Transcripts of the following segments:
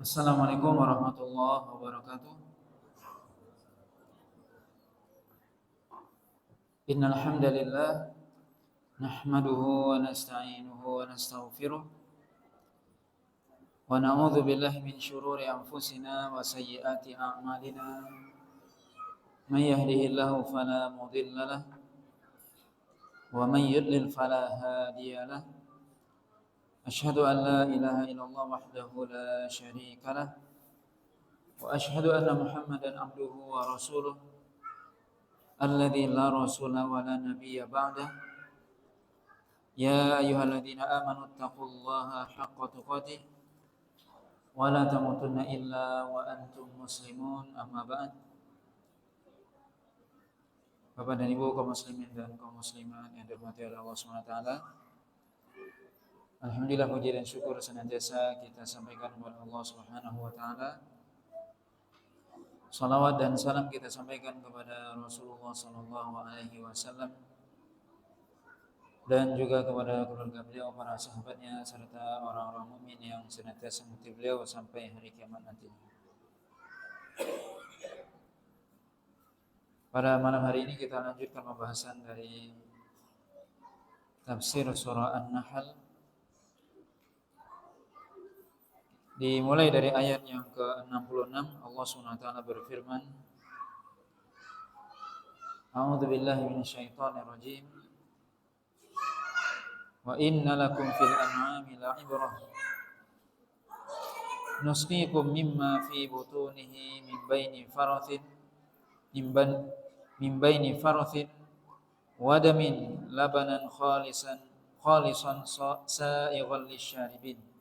Assalamualaikum warahmatullahi wabarakatuh. Innal hamdalillah nahmaduhu wa nasta'inuhu wa nastaghfiruh wa na'udzu billahi min shururi anfusina wa sayyiati a'malina. May yahdihillahu fala mudilla lahu wa may yudlil fala hadiya lahu. Asyhadu an la ilaha illallah wahdahu la syarika lah wa asyhadu anna Muhammadan abduhu wa rasuluh alladzi la rasula wa la nabiyya ba'dah. Ya ayyuhalladzina amanu taqullaha haqqa tuqatih wa la tamutunna illa wa antum muslimun. Amma ba'd. Bapak dan Ibu kaum muslimin dan kaum muslimat yang dirahmati oleh Allah Subhanahu wa taala. Alhamdulillah, puji dan syukur senantiasa kita sampaikan kepada Allah Subhanahu wa taala. Salawat dan salam kita sampaikan kepada Rasulullah sallallahu alaihi wasallam dan juga kepada keluarga beliau, para sahabatnya serta orang-orang mukmin yang senantiasa mengikuti beliau sampai hari kiamat nanti. Pada malam hari ini kita lanjutkan pembahasan dari tafsir surah An-Nahl, dimulai dari ayat yang ke-66. Allah SWT berfirman, A'udzu billahi minasyaitonir rajim. Wa inna lakum fil an'ami la'ibrah. Nusqikum mimma fi butunihi min baini farathin wa damin labanan khalisan sa'igan lisyaribin.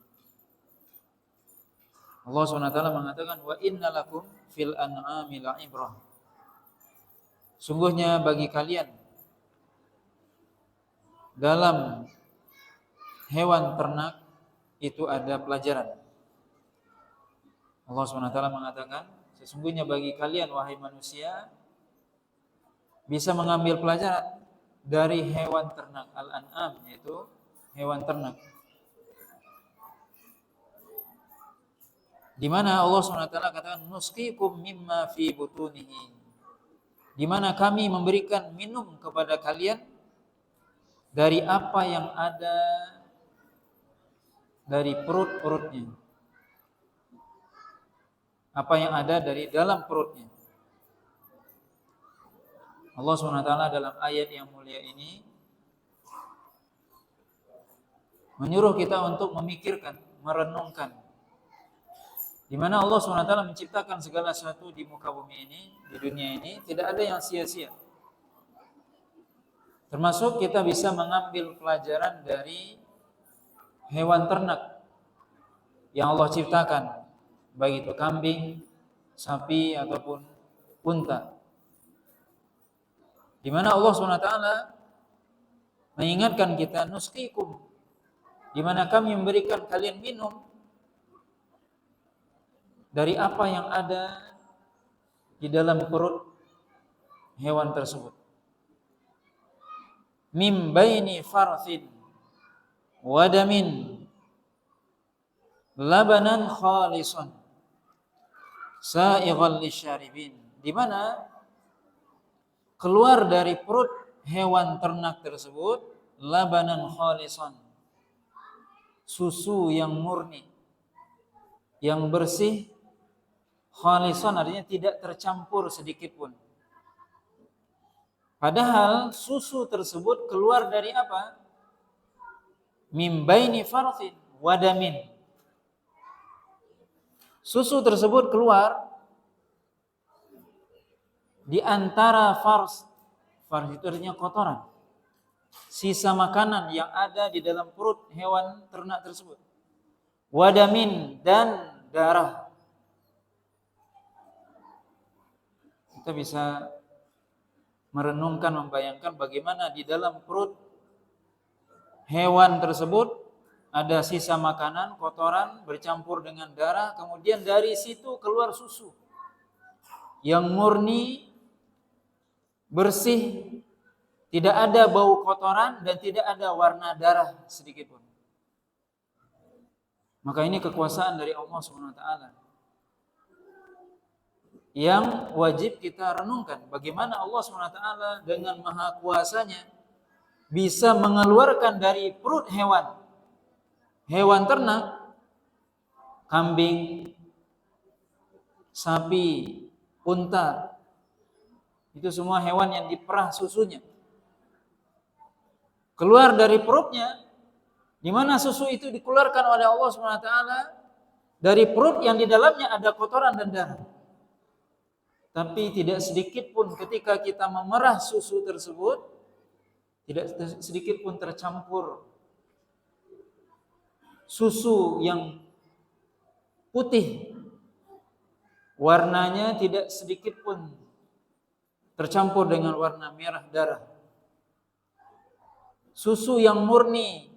Allah SWT mengatakan, wa inna lakum fil an'ami la'ibrah. Sungguhnya bagi kalian dalam hewan ternak itu ada pelajaran. Allah SWT mengatakan, sesungguhnya bagi kalian wahai manusia bisa mengambil pelajaran dari hewan ternak. Al-an'am yaitu hewan ternak, di mana Allah SWT katakan nusqikum mimma fi butunihi, di mana kami memberikan minum kepada kalian dari apa yang ada dari perut-perutnya, apa yang ada dari dalam perutnya. Allah SWT dalam ayat yang mulia ini menyuruh kita untuk memikirkan, merenungkan, di mana Allah SWT menciptakan segala sesuatu di muka bumi ini, di dunia ini, tidak ada yang sia-sia. Termasuk kita bisa mengambil pelajaran dari hewan ternak yang Allah ciptakan, baik itu kambing, sapi, ataupun unta. Di mana Allah SWT mengingatkan kita, nusqikum, di mana kami memberikan kalian minum dari apa yang ada di dalam perut hewan tersebut. Mim baini farathin wa damin labanan khalisan sa'igan lisyaribin, di mana keluar dari perut hewan ternak tersebut labanan khalisan, susu yang murni, yang bersih. Khalisan artinya tidak tercampur sedikit pun. Padahal susu tersebut keluar dari apa? Mim baini farathin wa damin. Susu tersebut keluar di antara fars itu artinya kotoran, sisa makanan yang ada di dalam perut hewan ternak tersebut. Wa damin, dan darah. Kita bisa merenungkan, membayangkan bagaimana di dalam perut hewan tersebut ada sisa makanan, kotoran bercampur dengan darah, kemudian dari situ keluar susu yang murni, bersih, tidak ada bau kotoran dan tidak ada warna darah sedikit pun. Maka ini kekuasaan dari Allah Subhanahu wa taala yang wajib kita renungkan. Bagaimana Allah Subhanahu wa taala dengan maha kuasanya bisa mengeluarkan dari perut hewan ternak, kambing, sapi, unta, itu semua hewan yang diperah susunya, keluar dari perutnya, di mana susu itu dikeluarkan oleh Allah Subhanahu wa taala dari perut yang di dalamnya ada kotoran dan darah. Tapi tidak sedikit pun ketika kita memerah susu tersebut, tidak sedikit pun tercampur susu yang putih, warnanya tidak sedikit pun tercampur dengan warna merah darah. Susu yang murni,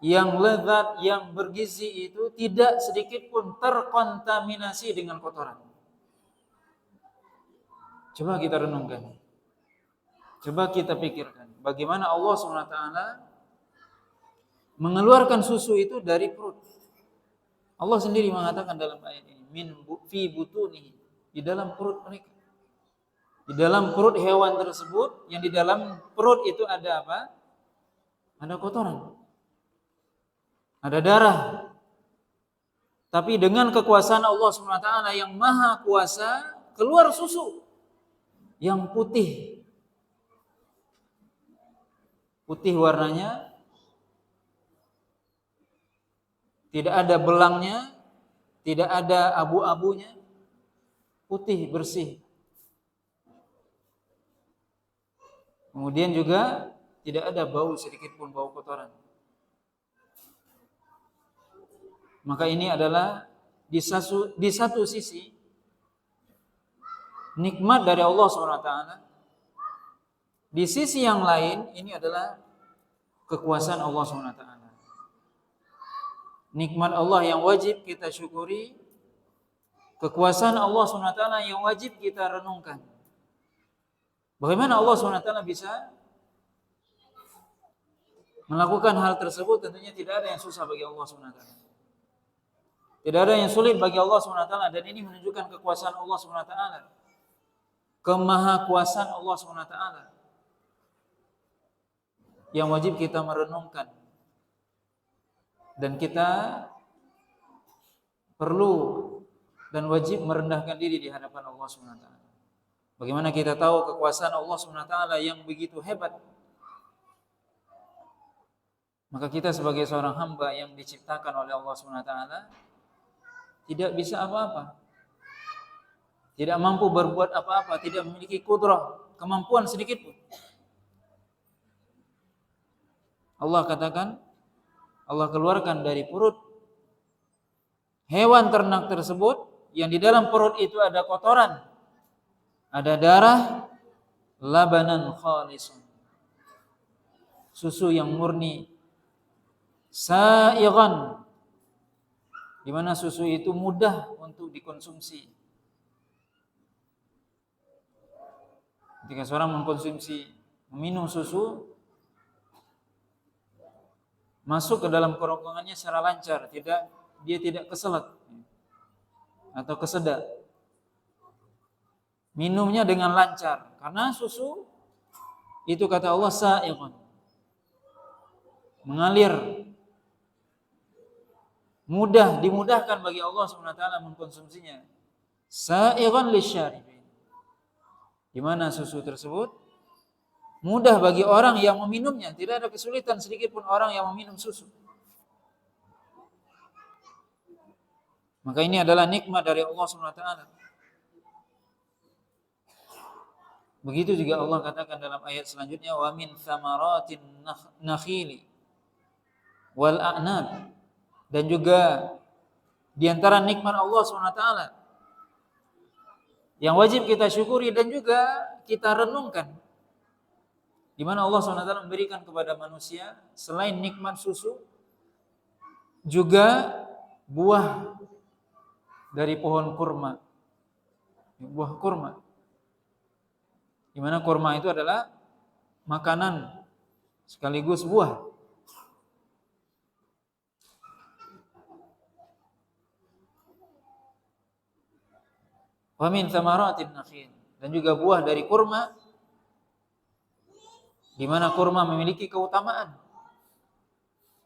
yang lezat, yang bergizi itu tidak sedikit pun terkontaminasi dengan kotoran. Coba kita renungkan. Coba kita pikirkan bagaimana Allah SWT mengeluarkan susu itu dari perut. Allah sendiri mengatakan dalam ayat ini, min fi butunihi, di dalam perut mereka. Di dalam perut hewan tersebut, yang di dalam perut itu ada apa? Ada kotoran, ada darah. Tapi dengan kekuasaan Allah SWT yang maha kuasa, keluar susu yang putih. Putih warnanya, tidak ada belangnya, tidak ada abu-abunya, putih bersih. Kemudian juga tidak ada bau sedikit pun, bau kotoran. Maka ini adalah di satu sisi nikmat dari Allah SWT. Di sisi yang lain ini adalah kekuasaan Allah SWT. Nikmat Allah yang wajib kita syukuri, kekuasaan Allah SWT yang wajib kita renungkan. Bagaimana Allah SWT bisa melakukan hal tersebut? Tentunya tidak ada yang susah bagi Allah SWT. Tidak ada yang sulit bagi Allah SWT, dan ini menunjukkan kekuasaan Allah SWT, kemahakuasaan Allah SWT yang wajib kita merenungkan. Dan kita perlu dan wajib merendahkan diri di hadapan Allah SWT. Bagaimana kita tahu kekuasaan Allah SWT yang begitu hebat? Maka kita sebagai seorang hamba yang diciptakan oleh Allah SWT tidak bisa apa-apa, tidak mampu berbuat apa-apa, tidak memiliki kudrah, kemampuan sedikit pun. Allah katakan, Allah keluarkan dari perut hewan ternak tersebut, yang di dalam perut itu ada kotoran, ada darah, labanan khalisun, susu yang murni, sa'igan, di mana susu itu mudah untuk dikonsumsi. Ketika seorang meminum susu, masuk ke dalam kerongkongannya secara lancar, dia tidak keselak atau kesedak. Minumnya dengan lancar, karena susu itu kata Allah sa'iqun, mengalir, dimudahkan bagi Allah SWT mengkonsumsinya. Sa'iqun lisyaribin, di mana susu tersebut mudah bagi orang yang meminumnya, tidak ada kesulitan sedikit pun orang yang meminum susu. Maka ini adalah nikmat dari Allah SWT. Begitu juga Allah katakan dalam ayat selanjutnya, wa min thamaratin nakhili wal a'nab, dan juga di antara nikmat Allah SWT yang wajib kita syukuri dan juga kita renungkan, di mana Allah SWT memberikan kepada manusia selain nikmat susu juga buah dari pohon kurma, buah kurma, di mana kurma itu adalah makanan sekaligus buah. Wa min thamaratin nakhil, dan juga buah dari kurma, di mana kurma memiliki keutamaan.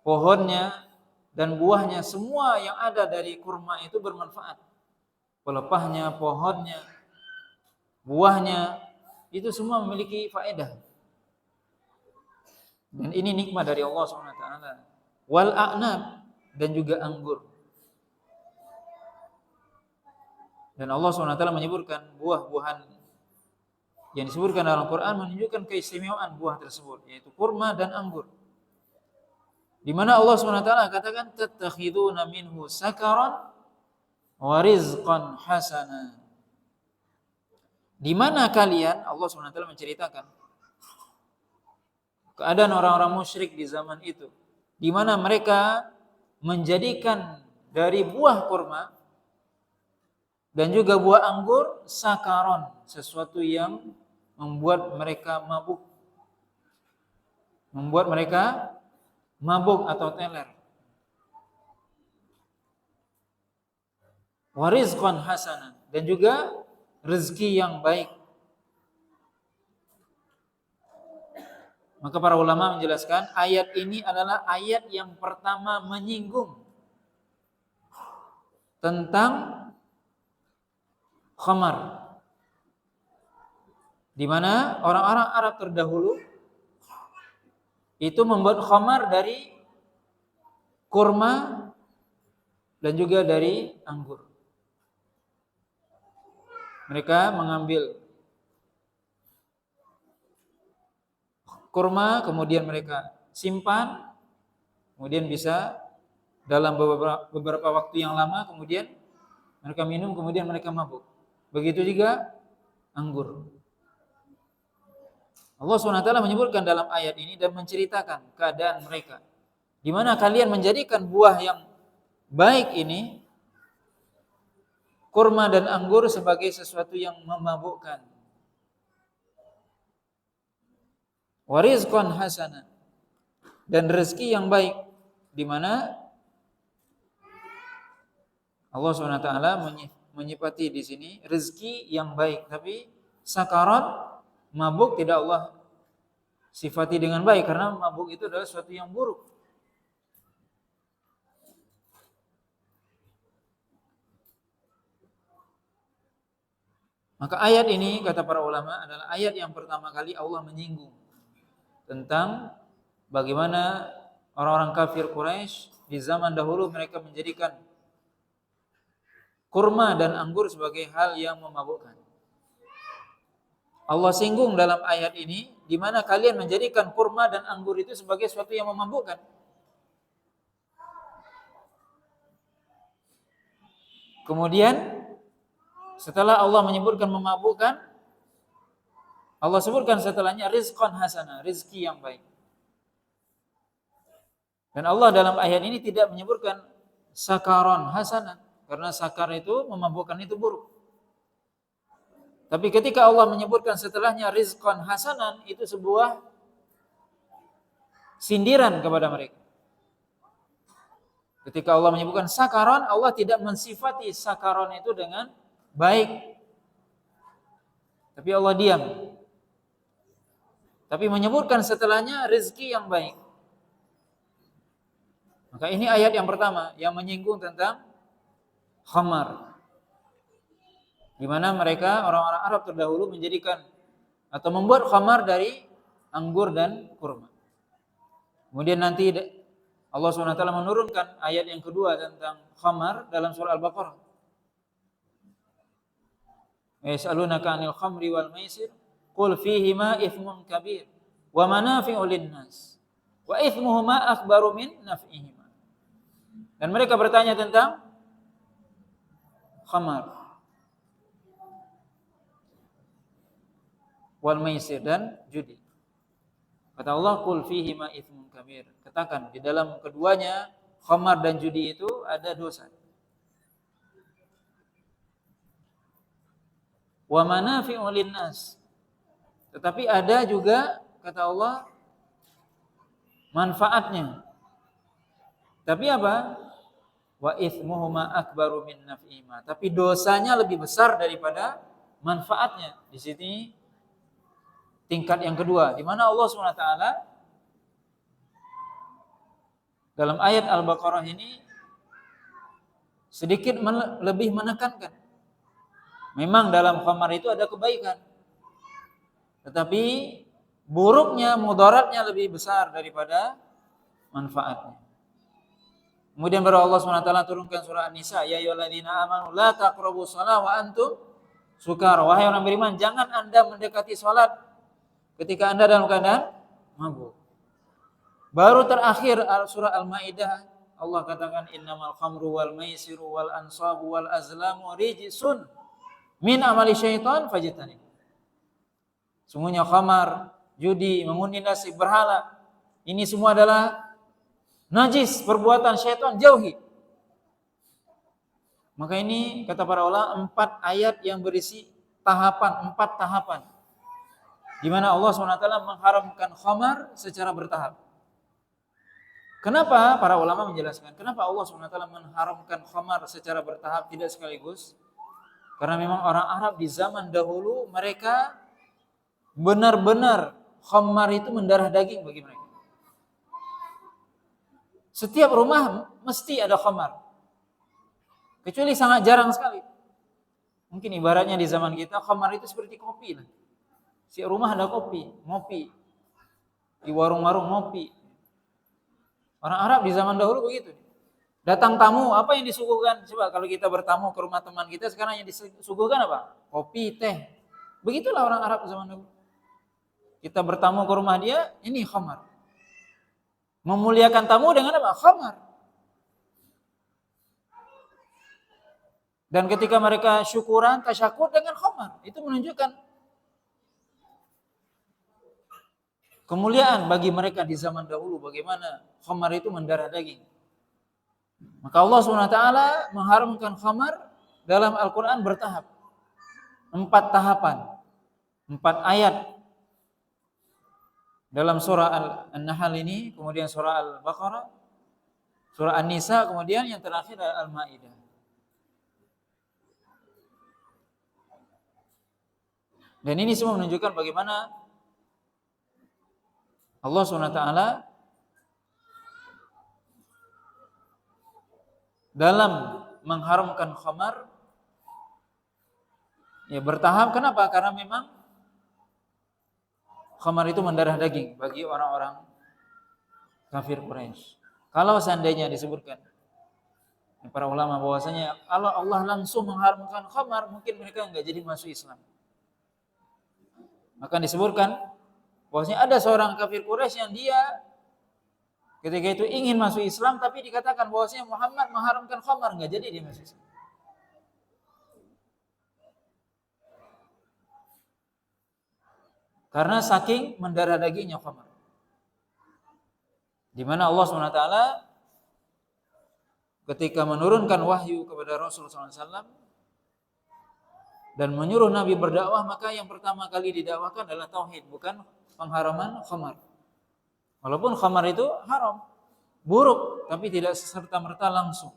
Pohonnya dan buahnya, semua yang ada dari kurma itu bermanfaat. Pelepahnya, pohonnya, buahnya, itu semua memiliki faedah. Dan ini nikmat dari Allah SWT. Wal a'nab, dan juga anggur. Dan Allah SWT menyebutkan buah-buahan yang disebutkan dalam Quran menunjukkan keistimewaan buah tersebut, yaitu kurma dan anggur. Di mana Allah SWT katakan tattakhiduna minhu sakaran wa rizqan hasana. Di mana kalian, Allah SWT menceritakan keadaan orang-orang musyrik di zaman itu, di mana mereka menjadikan dari buah kurma dan juga buah anggur sakaron, sesuatu yang membuat mereka mabuk. Membuat mereka mabuk atau teler. Warizqan hasanan, dan juga rezeki yang baik. Maka para ulama menjelaskan ayat ini adalah ayat yang pertama menyinggung tentang khamar, di mana orang-orang Arab terdahulu itu membuat khamar dari kurma dan juga dari anggur. Mereka mengambil kurma, kemudian mereka simpan, kemudian bisa dalam beberapa waktu yang lama, kemudian mereka minum, kemudian mereka mabuk. Begitu juga anggur. Allah SWT menyebutkan dalam ayat ini dan menceritakan keadaan mereka, di mana kalian menjadikan buah yang baik ini, kurma dan anggur, sebagai sesuatu yang memabukkan. Warizqan hasana, dan rezeki yang baik, di mana Allah SWT menyifati di sini rezeki yang baik, tapi sakarat, mabuk, tidak Allah sifati dengan baik, karena mabuk itu adalah sesuatu yang buruk. Maka ayat ini, kata para ulama, adalah ayat yang pertama kali Allah menyinggung tentang bagaimana orang-orang kafir Quraisy di zaman dahulu mereka menjadikan kurma dan anggur sebagai hal yang memabukkan. Allah singgung dalam ayat ini, di mana kalian menjadikan kurma dan anggur itu sebagai sesuatu yang memabukkan. Kemudian setelah Allah menyebutkan memabukkan, Allah sebutkan setelahnya rizqan hasanah, rezeki yang baik. Dan Allah dalam ayat ini tidak menyebutkan sakaron hasanah, karena sakar itu memabukkan, itu buruk. Tapi ketika Allah menyebutkan setelahnya rizqan hasanan, itu sebuah sindiran kepada mereka. Ketika Allah menyebutkan sakaron, Allah tidak mensifati sakaron itu dengan baik, tapi Allah diam. Tapi menyebutkan setelahnya rezeki yang baik. Maka ini ayat yang pertama yang menyinggung tentang khamar, di mana mereka, orang-orang Arab terdahulu, menjadikan atau membuat khamar dari anggur dan kurma. Kemudian nanti Allah SWT menurunkan ayat yang kedua tentang khamar dalam surah Al-Baqarah. Yas'alunaka 'anil khamri wal maisir qul fihima ithmun kabir wa manafi'u lin-nas wa ithmuhuma akbaru min naf'ihima. Dan mereka bertanya tentang khamar wal maisir, dan judi. Kata Allah, qul fihima ithmun kabir. Katakan, di dalam keduanya, khamar dan judi itu ada dosa. Wa manafi'u linnas. Tetapi ada juga, kata Allah, manfaatnya. Tapi apa? wa itsmuhuma akbaru min naf'ihima. Tapi dosanya lebih besar daripada manfaatnya. Di sini tingkat yang kedua, di mana Allah SWT dalam ayat Al-Baqarah ini sedikit lebih menekankan. Memang dalam khamar itu ada kebaikan, tetapi buruknya, mudaratnya lebih besar daripada manfaatnya. Kemudian baru Allah SWT turunkan surah An-Nisa, ya ayyuhalladzina amanu la taqrabus shalah wa antum sukar. Wahai orang beriman, jangan Anda mendekati salat ketika Anda dalam keadaan mabuk. Baru terakhir surah Al-Maidah Allah katakan innamal khamru wal maisiru wal ansabu wal azlamu rijsun min amali syaitan fajtanib. Sungguhnya khamar, judi, mengundi nasib, berhala, ini semua adalah najis, perbuatan syaitan, jauhi. Maka ini kata para ulama 4 ayat yang berisi tahapan, 4 tahapan, di mana Allah SWT mengharamkan khamar secara bertahap. Kenapa? Para ulama menjelaskan kenapa Allah SWT mengharamkan khamar secara bertahap, tidak sekaligus. Karena memang orang Arab di zaman dahulu mereka benar-benar khamar itu mendarah daging bagi mereka. Setiap rumah mesti ada khamar, kecuali sangat jarang sekali. Mungkin ibaratnya di zaman kita khamar itu seperti kopi lah. Setiap rumah ada kopi, ngopi. Di warung-warung ngopi. Orang Arab di zaman dahulu begitu. Datang tamu, apa yang disuguhkan? Coba kalau kita bertamu ke rumah teman kita, sekarang yang disuguhkan apa? Kopi, teh. Begitulah orang Arab di zaman dahulu. Kita bertamu ke rumah dia, ini khamar. Memuliakan tamu dengan apa? Khamar. Dan ketika mereka syukuran, tasyakur dengan khamar. Itu menunjukkan kemuliaan bagi mereka di zaman dahulu. Bagaimana khamar itu mendarah daging. Maka Allah SWT mengharamkan khamar dalam Al-Quran bertahap. 4 tahapan. 4 ayat. Dalam surah An-Nahl ini, kemudian surah Al-Baqarah, surah An-Nisa, kemudian yang terakhir Al-Maidah. Dan ini semua menunjukkan bagaimana Allah SWT dalam mengharamkan khamar ya bertahap. Kenapa? Karena memang khamar itu mendarah daging bagi orang-orang kafir Quraisy. Kalau seandainya disebutkan para ulama bahwasanya kalau Allah langsung mengharamkan khamar, mungkin mereka enggak jadi masuk Islam. Maka disebutkan bahwasanya ada seorang kafir Quraisy yang dia ketika itu ingin masuk Islam, tapi dikatakan bahwasanya Muhammad mengharamkan khamar, enggak jadi dia masuk Islam. Karena saking mendarah dagingnya khamar. Di mana Allah SWT ketika menurunkan wahyu kepada Rasulullah SAW dan menyuruh Nabi berdakwah, maka yang pertama kali didakwahkan adalah tauhid, bukan pengharaman khamar. Walaupun khamar itu haram, buruk, tapi tidak serta-merta langsung.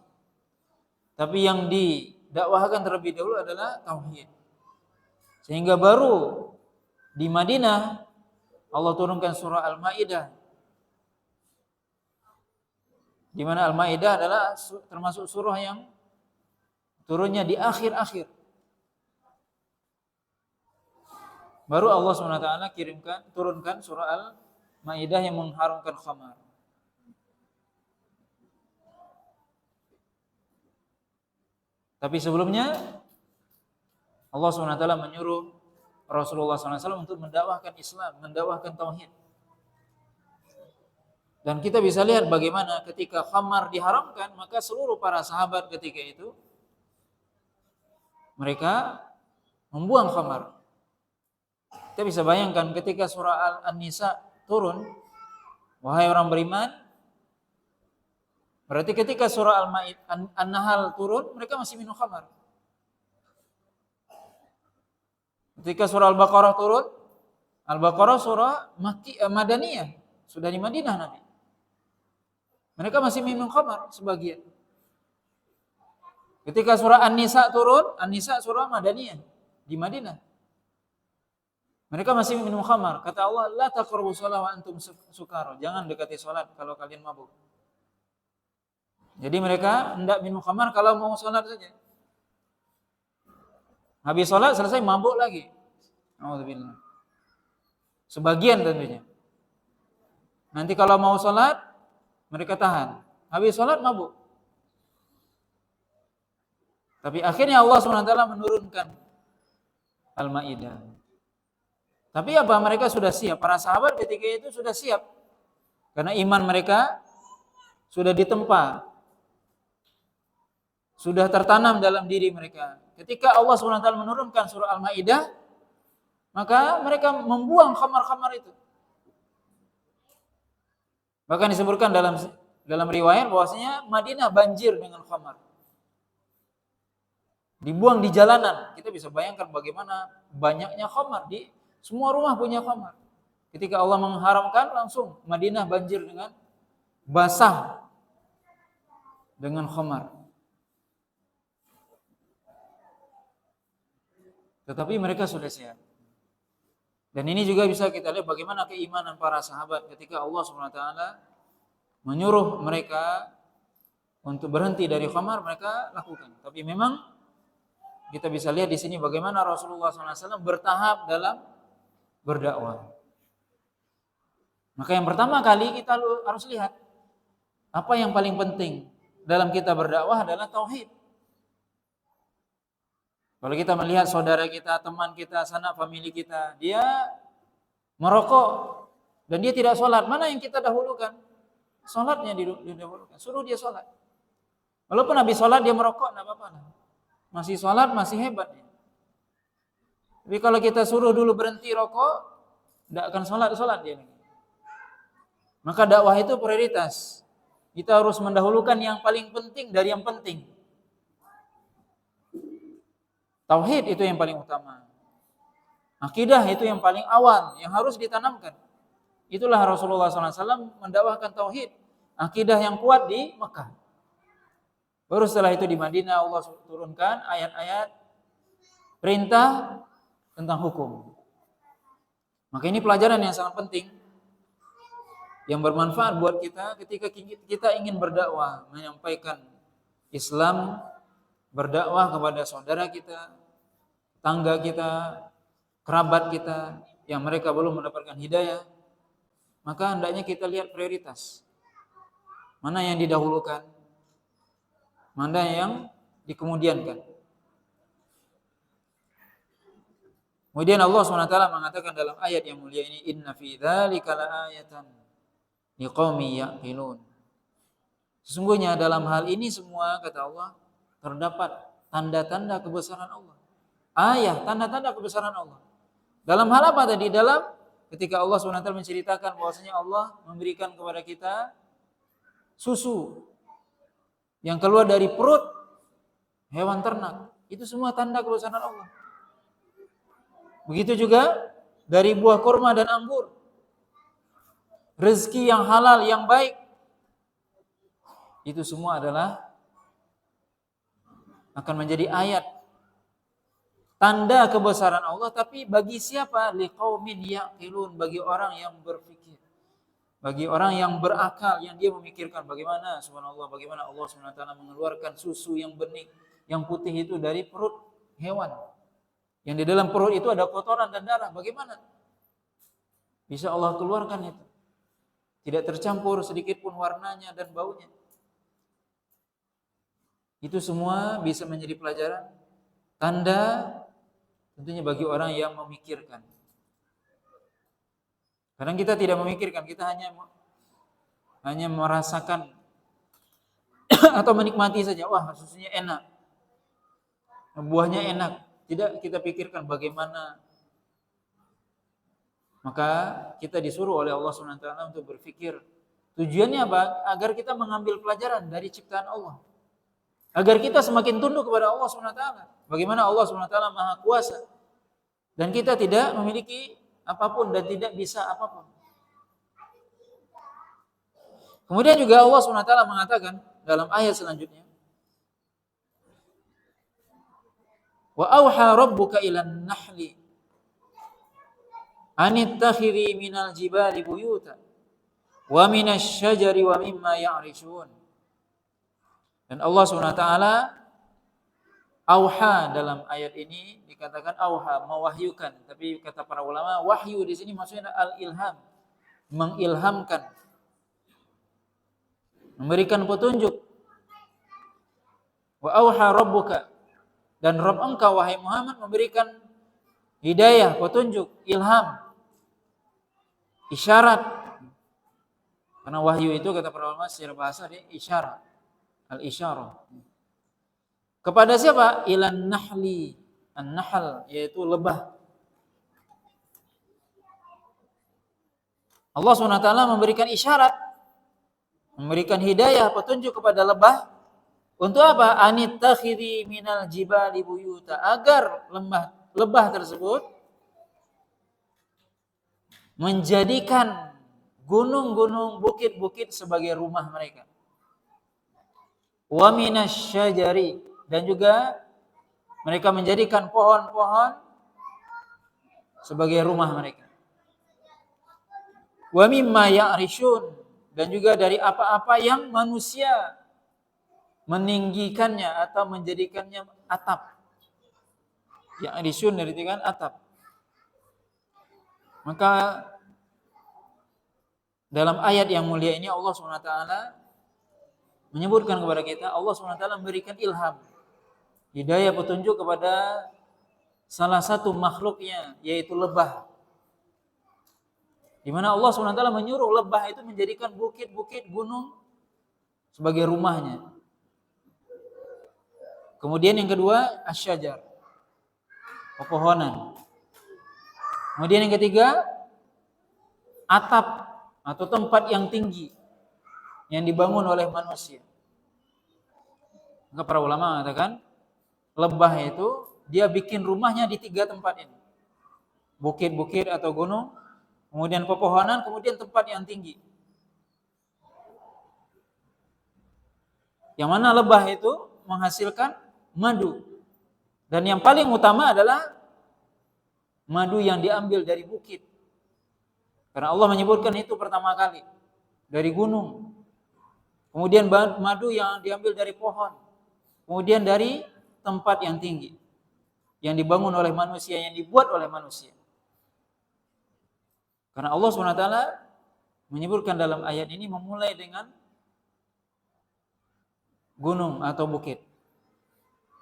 Tapi yang didakwahkan terlebih dahulu adalah tauhid. Sehingga baru di Madinah Allah turunkan surah Al-Maidah, di mana Al-Maidah adalah termasuk surah yang turunnya di akhir-akhir. Baru Allah SWT turunkan surah Al-Maidah yang mengharamkan khamar. Tapi sebelumnya Allah SWT menyuruh Rasulullah SAW untuk mendakwahkan Islam, mendakwahkan tauhid. Dan kita bisa lihat bagaimana ketika khamar diharamkan, maka seluruh para sahabat ketika itu mereka membuang khamar. Kita bisa bayangkan ketika surah An-Nisa turun, wahai orang beriman, berarti ketika surah An-Nahl turun, mereka masih minum khamar. Ketika surah Al-Baqarah turun, Al-Baqarah surah Madaniyah, sudah di Madinah Nabi. Mereka masih minum khamar sebagian. Ketika surah An-Nisa turun, An-Nisa surah Madaniyah di Madinah. Mereka masih minum khamar. Kata Allah, la taqrabu shalah wa antum sukara. Jangan dekati salat kalau kalian mabuk. Jadi mereka hendak minum khamar kalau mau salat saja. Habis salat selesai mabuk lagi. Alhamdulillah. Sebagian tentunya. Nanti kalau mau salat mereka tahan. Habis salat mabuk. Tapi akhirnya Allah SWT menurunkan Al-Maidah. Tapi apa? Mereka sudah siap. Para sahabat ketika itu sudah siap. Karena iman mereka sudah ditempa. Sudah tertanam dalam diri mereka. Ketika Allah SWT menurunkan surah Al-Maidah, maka mereka membuang khamar-khamar itu. Bahkan disebutkan dalam riwayat bahwasanya Madinah banjir dengan khamar. Dibuang di jalanan. Kita bisa bayangkan bagaimana banyaknya khamar. Di semua rumah punya khamar. Ketika Allah mengharamkan, langsung Madinah banjir dengan basah dengan khamar. Tetapi mereka sudah siap. Dan ini juga bisa kita lihat bagaimana keimanan para sahabat ketika Allah SWT menyuruh mereka untuk berhenti dari khamar, mereka lakukan. Tapi memang kita bisa lihat di sini bagaimana Rasulullah SAW bertahap dalam berdakwah. Maka yang pertama kali kita harus lihat apa yang paling penting dalam kita berdakwah adalah tauhid. Kalau kita melihat saudara kita, teman kita, sanak famili kita, dia merokok dan dia tidak sholat, mana yang kita dahulukan? Sholatnya didahulukan, suruh dia sholat. Walaupun habis sholat dia merokok, tidak apa-apa. Masih sholat, masih hebat. Tapi kalau kita suruh dulu berhenti rokok, tidak akan sholat dia. Maka dakwah itu prioritas. Kita harus mendahulukan yang paling penting dari yang penting. Tauhid itu yang paling utama. Akidah itu yang paling awal, yang harus ditanamkan. Itulah Rasulullah SAW mendakwahkan tauhid, akidah yang kuat di Mekah. Baru setelah itu di Madinah Allah turunkan ayat-ayat perintah tentang hukum. Maka ini pelajaran yang sangat penting, yang bermanfaat buat kita ketika kita ingin berdakwah, menyampaikan Islam, berdakwah kepada saudara kita, tangga kita, kerabat kita yang mereka belum mendapatkan hidayah. Maka hendaknya kita lihat prioritas. Mana yang didahulukan, mana yang dikemudiankan. Kemudian Allah SWT mengatakan dalam ayat yang mulia ini, inna fi dzalika laayatan liqaumin yaqilun. Sesungguhnya dalam hal ini semua, kata Allah, terdapat tanda-tanda kebesaran Allah. Ayat, tanda-tanda kebesaran Allah. Dalam hal apa tadi? Dalam ketika Allah SWT menceritakan bahwasanya Allah memberikan kepada kita susu yang keluar dari perut hewan ternak. Itu semua tanda kebesaran Allah. Begitu juga dari buah kurma dan anggur. Rezeki yang halal, yang baik. Itu semua adalah akan menjadi ayat tanda kebesaran Allah, tapi bagi siapa? Liqaumin yaqilun, bagi orang yang berpikir, bagi orang yang berakal, yang dia memikirkan bagaimana subhanallah, bagaimana Allah SWT mengeluarkan susu yang bening, yang putih itu dari perut hewan, yang di dalam perut itu ada kotoran dan darah. Bagaimana bisa Allah keluarkan itu? Tidak tercampur sedikit pun warnanya dan baunya. Itu semua bisa menjadi pelajaran, tanda tentunya bagi orang yang memikirkan. Kadang kita tidak memikirkan, kita hanya merasakan atau menikmati saja. Wah, susunya enak, buahnya enak. Tidak kita pikirkan bagaimana. Maka kita disuruh oleh Allah SWT untuk berpikir. Tujuannya apa? Agar kita mengambil pelajaran dari ciptaan Allah. Agar kita semakin tunduk kepada Allah SWT. Bagaimana Allah SWT Maha Kuasa. Dan kita tidak memiliki apapun dan tidak bisa apapun. Kemudian juga Allah SWT mengatakan dalam ayat selanjutnya. Wa auha rabbuka ilan nahli anittakhidhi minal jibali buyuta wa minasy syajari wa mimma ya'rishun. Dan Allah SWT auha dalam ayat ini dikatakan auha, mewahyukan, tapi kata para ulama wahyu di sini maksudnya al-ilham, mengilhamkan, memberikan petunjuk. Wa auha rabbuka, dan Rabb engkau wahai Muhammad memberikan hidayah, petunjuk, ilham, isyarat. Karena wahyu itu kata para ulama secara bahasa dia isyarat, al-isyarah. Kepada siapa? Ilan nahli, an-nahl yaitu lebah. Allah SWT memberikan isyarat, memberikan hidayah, petunjuk kepada lebah. Untuk apa? Anittakhidhi minal jibali buyuta, agar lebah tersebut menjadikan gunung-gunung, bukit-bukit sebagai rumah mereka. Wa minasy syajari, dan juga mereka menjadikan pohon-pohon sebagai rumah mereka. Wa mimma ya'rishun, dan juga dari apa-apa yang manusia meninggikannya atau menjadikannya atap. Ya'rishun dari artikan atap. Maka dalam ayat yang mulia ini Allah SWT menyebutkan kepada kita, Allah SWT memberikan ilham, hidayah, petunjuk kepada salah satu makhluknya, yaitu lebah. Di mana Allah SWT menyuruh lebah itu menjadikan bukit-bukit, gunung sebagai rumahnya. Kemudian yang kedua, asyajar, pepohonan. Kemudian yang ketiga, atap atau tempat yang tinggi yang dibangun oleh manusia. Maka para ulama mengatakan lebah itu dia bikin rumahnya di 3 tempat ini. Bukit-bukit atau gunung, kemudian pepohonan, kemudian tempat yang tinggi. Yang mana lebah itu menghasilkan madu. Dan yang paling utama adalah madu yang diambil dari bukit. Karena Allah menyebutkan itu pertama kali dari gunung. Kemudian madu yang diambil dari pohon. Kemudian dari tempat yang tinggi, yang dibangun oleh manusia, yang dibuat oleh manusia. Karena Allah SWT menyebutkan dalam ayat ini memulai dengan gunung atau bukit.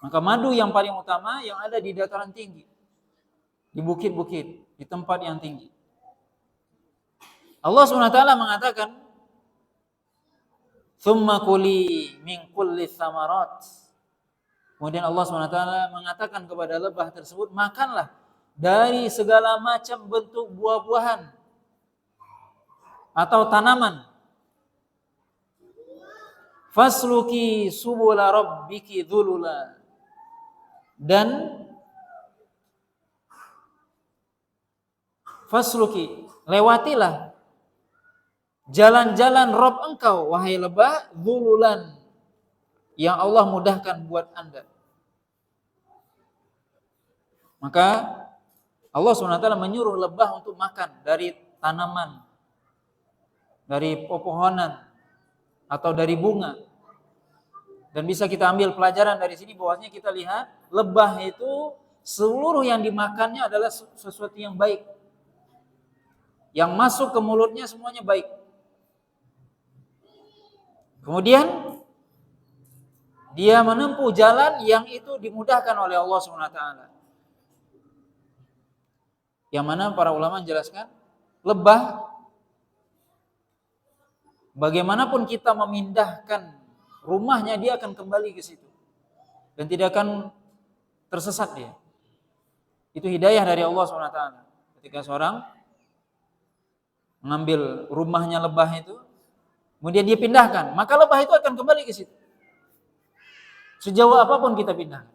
Maka madu yang paling utama yang ada di dataran tinggi, di bukit-bukit, di tempat yang tinggi. Allah SWT mengatakan, "Tsumma kuli min kulli tsamarat." Kemudian Allah SWT mengatakan kepada lebah tersebut, makanlah dari segala macam bentuk buah-buahan atau tanaman. Fasluki subula rabbiki dzulula. Dan fasluki, lewatilah jalan-jalan Rabb engkau, wahai lebah, dzululan, yang Allah mudahkan buat Anda. Maka Allah SWT menyuruh lebah untuk makan dari tanaman, dari pepohonan, atau dari bunga. Dan bisa kita ambil pelajaran dari sini bahwasanya kita lihat lebah itu seluruh yang dimakannya adalah sesuatu yang baik. Yang masuk ke mulutnya semuanya baik. Kemudian dia menempuh jalan yang itu dimudahkan oleh Allah SWT. Yang mana para ulama menjelaskan, lebah bagaimanapun kita memindahkan rumahnya, dia akan kembali ke situ. Dan tidak akan tersesat dia. Itu hidayah dari Allah SWT. Ketika seorang mengambil rumahnya lebah itu, kemudian dia pindahkan, maka lebah itu akan kembali ke situ. Sejauh apapun kita pindahkan.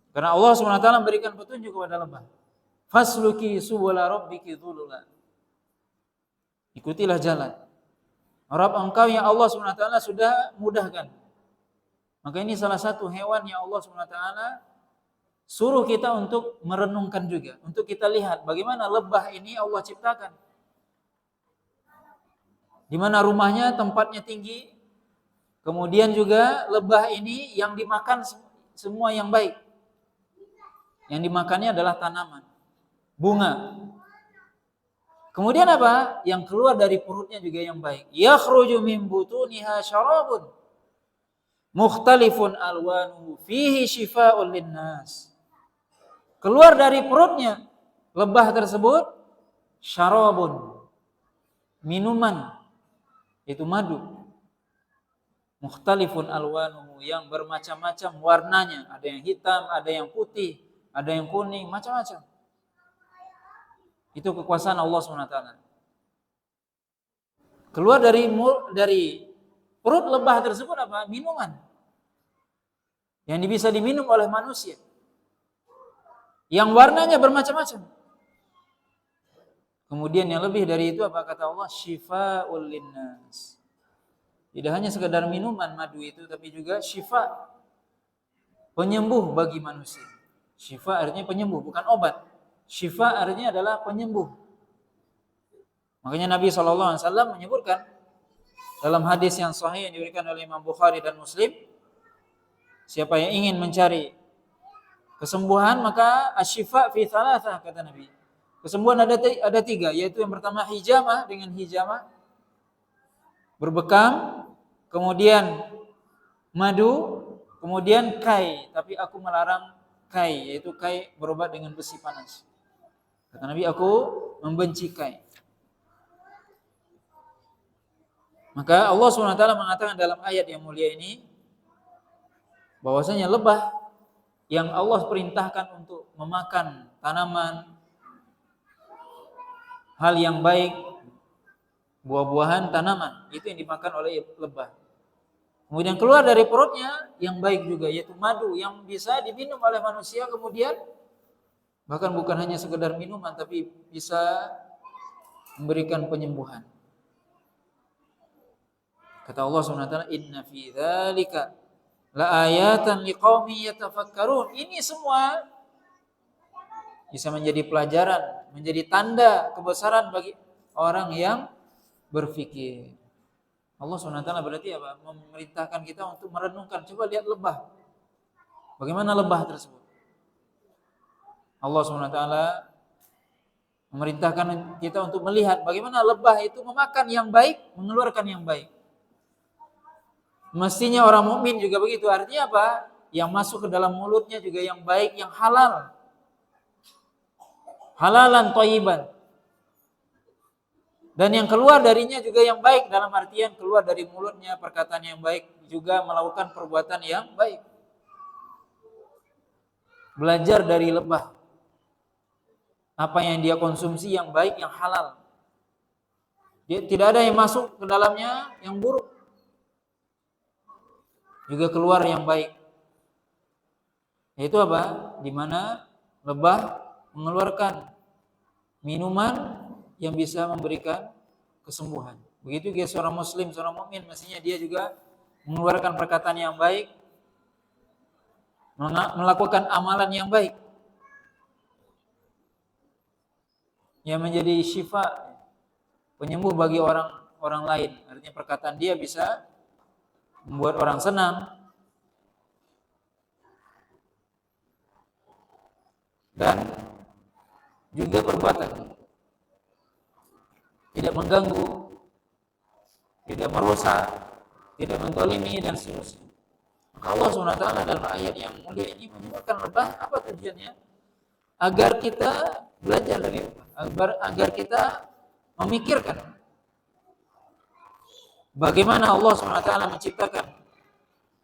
Karena Allah SWT memberikan petunjuk kepada lebah. Fasluki subula rabbiki dzulula. Ikutilah jalan Rabb engkau yang Allah SWT sudah mudahkan. Maka ini salah satu hewan yang Allah SWT suruh kita untuk merenungkan juga, untuk kita lihat bagaimana lebah ini Allah ciptakan. Di mana rumahnya tempatnya tinggi, kemudian juga lebah ini yang dimakan semua yang baik. Yang dimakannya adalah tanaman, bunga. Kemudian apa? Yang keluar dari perutnya juga yang baik. Yakhruju min butuniha syarabun mukhtalifun alwanuhu fihi shifaa'un linnas. Keluar dari perutnya lebah tersebut syarabun, minuman, itu madu. Mukhtalifun alwanuhu, yang bermacam-macam warnanya, ada yang hitam, ada yang putih, ada yang kuning, macam-macam. Itu kekuasaan Allah SWT. Keluar dari perut lebah tersebut apa? Minuman yang bisa diminum oleh manusia, yang warnanya bermacam-macam. Kemudian yang lebih dari itu apa kata Allah? Syifa'ul linnas. Tidak hanya sekedar minuman madu itu, tapi juga syifa, penyembuh bagi manusia. Syifa artinya penyembuh, bukan obat. Syifa artinya adalah penyembuh. Makanya Nabi SAW menyebutkan dalam hadis yang sahih yang diberikan oleh Imam Bukhari dan Muslim, siapa yang ingin mencari kesembuhan maka asyifa fi thalathah, kata Nabi. Kesembuhan ada 3, yaitu yang pertama hijamah, dengan hijamah berbekam, kemudian madu, kemudian kai, tapi aku melarang kai, yaitu kai berobat dengan besi panas. Kata Nabi, aku membenci kai. Maka Allah SWT mengatakan dalam ayat yang mulia ini bahwasanya lebah yang Allah perintahkan untuk memakan tanaman, hal yang baik, buah-buahan, tanaman, itu yang dimakan oleh lebah. Kemudian keluar dari perutnya yang baik juga, yaitu madu yang bisa diminum oleh manusia, kemudian bahkan bukan hanya sekedar minuman, tapi bisa memberikan penyembuhan. Kata Allah SWT, inna fi dzalika la ayatan liqaumin yatafakkarun. Ini semua bisa menjadi pelajaran, menjadi tanda kebesaran bagi orang yang berfikir. Allah SWT berarti apa? Memerintahkan kita untuk merenungkan. Coba lihat lebah. Bagaimana lebah tersebut? Allah SWT memerintahkan kita untuk melihat bagaimana lebah itu memakan yang baik, mengeluarkan yang baik. Mestinya orang mukmin juga begitu. Artinya apa? Yang masuk ke dalam mulutnya juga yang baik, yang halal. Halalan thayyiban. Dan yang keluar darinya juga yang baik, dalam artian keluar dari mulutnya perkataan yang baik, juga melakukan perbuatan yang baik. Belajar dari lebah. Apa yang dia konsumsi yang baik, yang halal. Tidak ada yang masuk ke dalamnya yang buruk. Juga keluar yang baik. Yaitu apa? Di mana lebah mengeluarkan minuman yang bisa memberikan kesembuhan. Begitu juga seorang muslim, seorang mukmin, mestinya dia juga mengeluarkan perkataan yang baik, melakukan amalan yang baik, yang menjadi syifa, penyembuh bagi orang lain. Artinya perkataan dia bisa membuat orang senang dan juga perbuatan tidak mengganggu, tidak merusak, tidak menzalimi dan seterusnya. Maka Allah SWT dalam ayat yang mulia ini menyebutkan lebah, apa tujuannya? Agar kita belajar dari lebah, agar kita memikirkan bagaimana Allah SWT menciptakan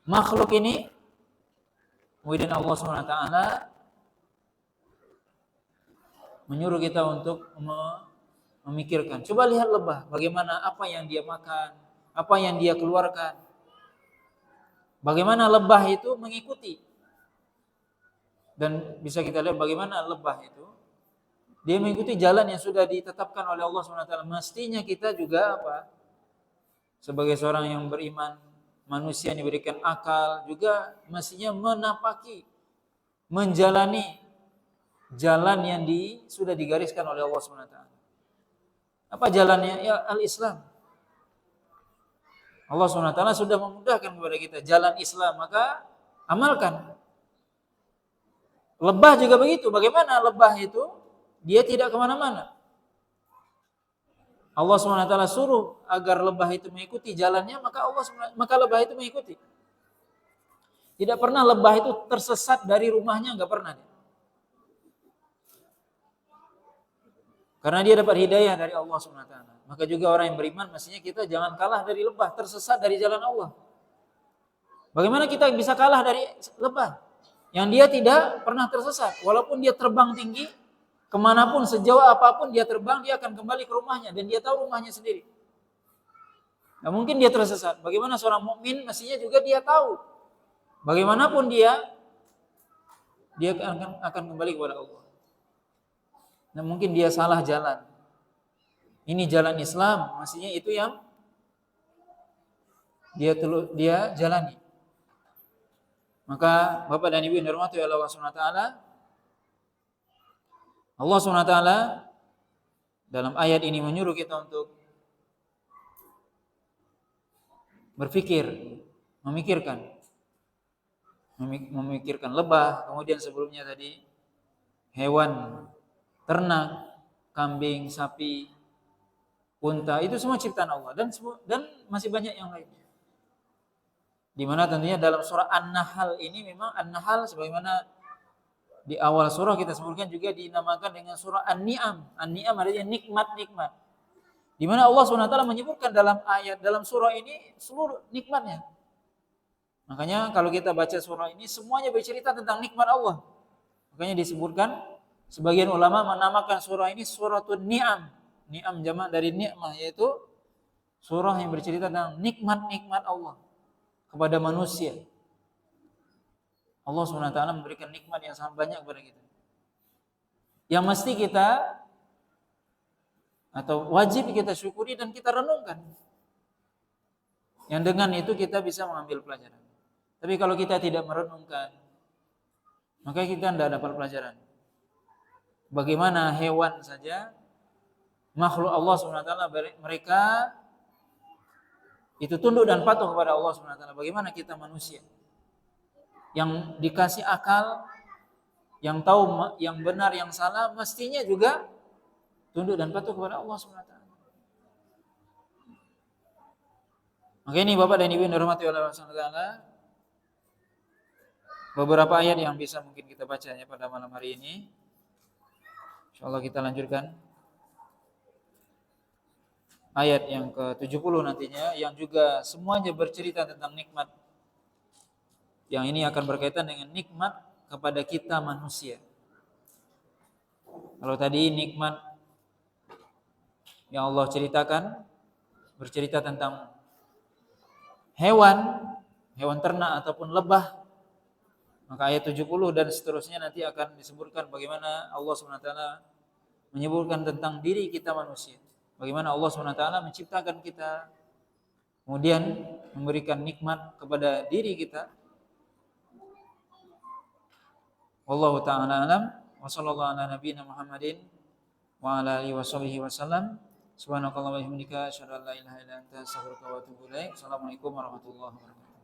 makhluk ini. Kemudian Allah SWT menyuruh kita untuk memikirkan. Coba lihat lebah, bagaimana apa yang dia makan, apa yang dia keluarkan. Bagaimana lebah itu mengikuti. Dan bisa kita lihat bagaimana lebah itu dia mengikuti jalan yang sudah ditetapkan oleh Allah SWT. Mestinya kita juga apa? Sebagai seorang yang beriman, manusia yang diberikan akal, juga mestinya menapaki menjalani jalan yang sudah digariskan oleh Allah SWT. Apa jalannya? Ya al-Islam. Allah SWT sudah memudahkan kepada kita jalan Islam, maka amalkan. Lebah juga begitu. Bagaimana lebah itu? Dia tidak kemana-mana. Allah SWT suruh agar lebah itu mengikuti jalannya, maka lebah itu mengikuti. Tidak pernah lebah itu tersesat dari rumahnya, enggak pernah. Karena dia dapat hidayah dari Allah SWT. Maka juga orang yang beriman, mestinya kita jangan kalah dari lebah, tersesat dari jalan Allah. Bagaimana kita bisa kalah dari lebah? Yang dia tidak pernah tersesat. Walaupun dia terbang tinggi, kemanapun, sejauh apapun dia terbang, dia akan kembali ke rumahnya. Dan dia tahu rumahnya sendiri. Nah, mungkin dia tersesat. Bagaimana seorang mukmin, mestinya juga dia tahu. Bagaimanapun dia akan kembali kepada Allah. Nah, mungkin dia salah jalan. Ini jalan Islam, mestinya itu yang dia jalani. Maka Bapak dan Ibu yang dirahmati oleh Allah SWT, Allah SWT dalam ayat ini menyuruh kita untuk berpikir, memikirkan lebah, kemudian sebelumnya tadi hewan ternak, kambing, sapi, unta, itu semua ciptaan Allah dan masih banyak yang lainnya. Di mana tentunya dalam surah An-Nahl ini memang An-Nahl sebagaimana di awal surah kita sebutkan juga dinamakan dengan surah An-Ni'am. An-Ni'am artinya nikmat-nikmat. Di mana Allah SWT menyebutkan dalam surah ini seluruh nikmatnya. Makanya kalau kita baca surah ini semuanya bercerita tentang nikmat Allah. Makanya disebutkan sebagian ulama menamakan surah ini suratul Ni'am. Ni'am jamak dari nikmah, yaitu surah yang bercerita tentang nikmat-nikmat Allah kepada manusia. Allah SWT memberikan nikmat yang sangat banyak kepada kita. Yang mesti kita atau wajib kita syukuri dan kita renungkan. Yang dengan itu kita bisa mengambil pelajaran. Tapi kalau kita tidak merenungkan, maka kita tidak dapat pelajaran. Bagaimana hewan saja, makhluk Allah SWT, mereka itu tunduk dan patuh kepada Allah SWT. Bagaimana kita manusia yang dikasih akal, yang tahu yang benar yang salah, mestinya juga tunduk dan patuh kepada Allah SWT. Maka ini Bapak dan Ibu yang dirahmati oleh Allah SWT, beberapa ayat yang bisa mungkin kita baca ya pada malam hari ini. InsyaAllah kita lanjutkan ayat yang ke-70 nantinya, yang juga semuanya bercerita tentang nikmat. Yang ini akan berkaitan dengan nikmat kepada kita manusia. Kalau tadi nikmat yang Allah ceritakan bercerita tentang hewan ternak ataupun lebah, maka ayat 70 dan seterusnya nanti akan disebutkan bagaimana Allah SWT menyebutkan tentang diri kita manusia. Bagaimana Allah SWT menciptakan kita, kemudian memberikan nikmat kepada diri kita. Wallahu ta'ala alam. Wa sallallahu ala nabiyyina Muhammadin wa ala alihi wa sahbihi wasallam. Subhanakallah wa bihamdika asyhadu an la ilaha illa anta astaghfiruka wa atubu ilaik. Assalamualaikum warahmatullahi wabarakatuh.